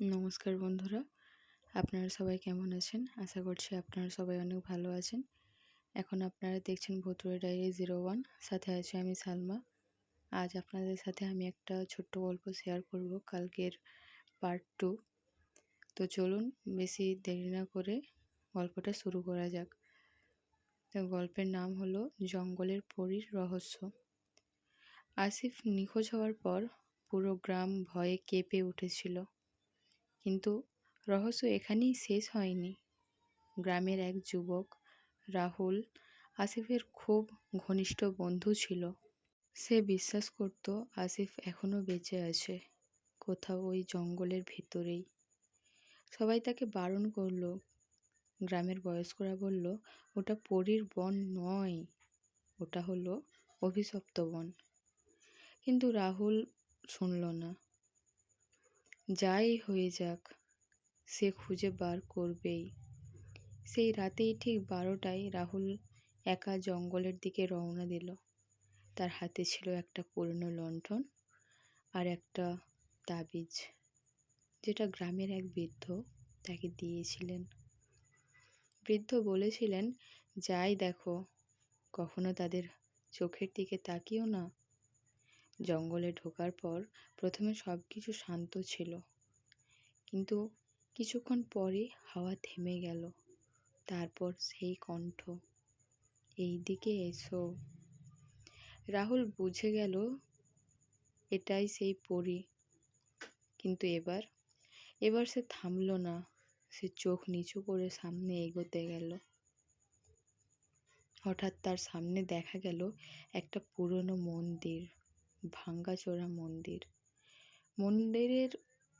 নমস্কার বন্ধুরা, আপনারা সবাই কেমন আছেন? আশা করছি আপনারা সবাই অনেক ভালো আছেন। এখন আপনারা দেখছেন ভুতুড়ে ডায়েরি 01, সাথে আছি আমি সালমা। আজ আপনাদের সাথে আমি একটা ছোট্ট গল্প শেয়ার করব, কালকের পার্ট 2। তো চলুন বেশি দেরি না করে গল্পটা শুরু করা যাক। তো গল্পের নাম হলো জঙ্গলের পরীর রহস্য। আসিফ নিখোঁজ হওয়ার পর পুরো গ্রাম ভয়ে কেঁপে উঠেছিল, কিন্তু রহস্য এখানেই শেষ হয়নি। গ্রামের এক যুবক রাহুল আসিফের খুব ঘনিষ্ঠ বন্ধু ছিল। সে বিশ্বাস করত আসিফ এখনো বেঁচে আছে, কোথাও ওই জঙ্গলের ভেতরেই। সবাই তাকে বারণ করলো। গ্রামের বয়স্করা বলল, ওটা পরীর বন নয়, ওটা হলো অভিশপ্ত বন। কিন্তু রাহুল শুনল না। যাই হয়ে যাক, সে খুঁজে বার করবেই। সেই রাতেই ঠিক 12টায় রাহুল একা জঙ্গলের দিকে রওনা দিল। তার হাতে ছিল একটা পুরনো লণ্ঠন আর একটা তাবিজ, যেটা গ্রামের এক বৃদ্ধ তাকে দিয়েছিলেন। বৃদ্ধ বলেছিলেন, যাই দেখো, কখনো তাদের চোখের দিকে তাকিও না। জঙ্গলে ঢোকার পর প্রথমে সব কিছু শান্ত ছিল, কিন্তু কিছুক্ষণ পরে হাওয়া থেমে গেল। তারপর সেই কণ্ঠ, এই দিকে এসো। রাহুল বুঝে গেল এটাই সেই পরী। কিন্তু এবার সে থামল না। সে চোখ নিচু করে সামনে এগোতে গেল। হঠাৎ তার সামনে দেখা গেল একটা পুরনো মন্দির, ভাঙ্গাচোরা মন্দির। মন্দিরের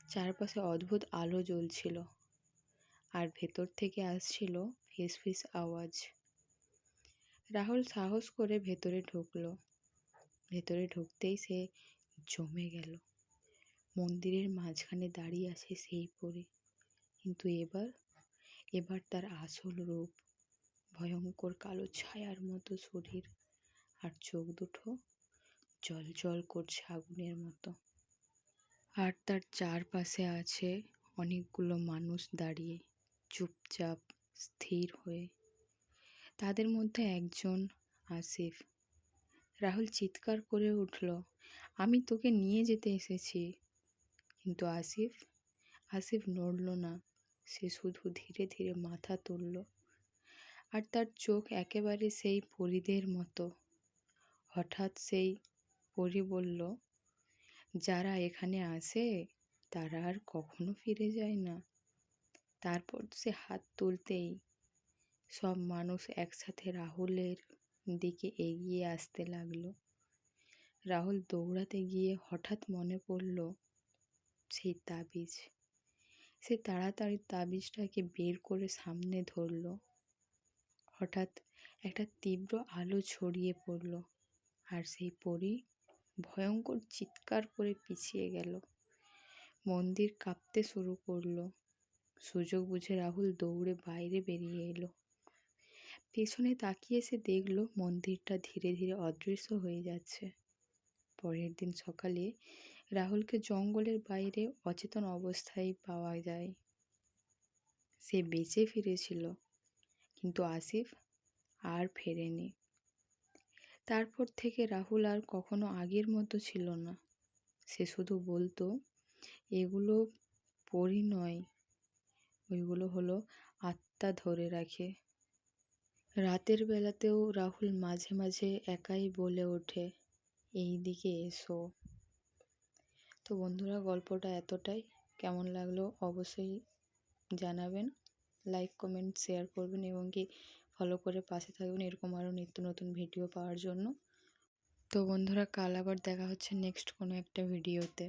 চারপাশে অদ্ভুত আলো জ্বলছিল, আর ভেতর থেকে আসছিল ফিসফিস আওয়াজ। রাহুল সাহস করে ভেতরে ঢুকল। ভেতরে ঢুকতেই সে জমে গেল। মন্দিরের মাঝখানে দাঁড়িয়ে আছে সেই পরী, কিন্তু এবার তার আসল রূপ। ভয়ঙ্কর কালো ছায়ার মতো শরীর, আর চোখ দুটো জ্বলজ্বল করছে আগুনের মতো। আর তার চারপাশে আছে অনেকগুলো মানুষ দাঁড়িয়ে, চুপচাপ, স্থির হয়ে। তাদের মধ্যে একজন আসিফ। রাহুল চিৎকার করে উঠল, আমি তোকে নিয়ে যেতে এসেছি। কিন্তু আসিফ নড়ল না। সে শুধু ধীরে ধীরে মাথা তুলল, আর তার চোখ একেবারে সেই পরীদের মতো। হঠাৎ সেই পরী বলল, যারা এখানে আসে তারা আর কখনো ফিরে যায় না। তারপর সে হাত তুলতেই সব মানুষ একসাথে রাহুলের দিকে এগিয়ে আসতে লাগলো। রাহুল দৌড়াতে গিয়ে হঠাৎ মনে পড়ল সেই তাবিজ। সে তাড়াতাড়ি তাবিজটাকে বের করে সামনে ধরল। হঠাৎ একটা তীব্র আলো ছড়িয়ে পড়ল, আর সেই পরী ভয়ঙ্কর চিৎকার করে পিছিয়ে গেল। মন্দির কাঁপতে শুরু করলো। সুযোগ বুঝে রাহুল দৌড়ে বাইরে বেরিয়ে এলো। পেছনে তাকিয়ে সে দেখল মন্দিরটা ধীরে ধীরে অদৃশ্য হয়ে যাচ্ছে। পরের দিন সকালে রাহুলকে জঙ্গলের বাইরে অচেতন অবস্থায় পাওয়া যায়। সে বেঁচে ফিরেছিল, কিন্তু আসিফ আর ফেরেনি। তারপর থেকে রাহুল আর কখনো আগের মতো ছিল না। সে শুধু বলতো, এগুলো পরী নয়, ওইগুলো হলো আত্মা ধরে রাখে। রাতের বেলাতেও রাহুল মাঝে মাঝে একাই বলে ওঠে, এই দিকে এসো। তো বন্ধুরা, গল্পটা এতটাই। কেমন লাগলো অবশ্যই জানাবেন। লাইক, কমেন্ট, শেয়ার করবেন এবং কি ফলো করে পাশে থাকবেন এরকম আরও নিত্য নতুন ভিডিও পাওয়ার জন্য। তো বন্ধুরা, কাল আবার দেখা হচ্ছে নেক্সট কোনো একটা ভিডিওতে।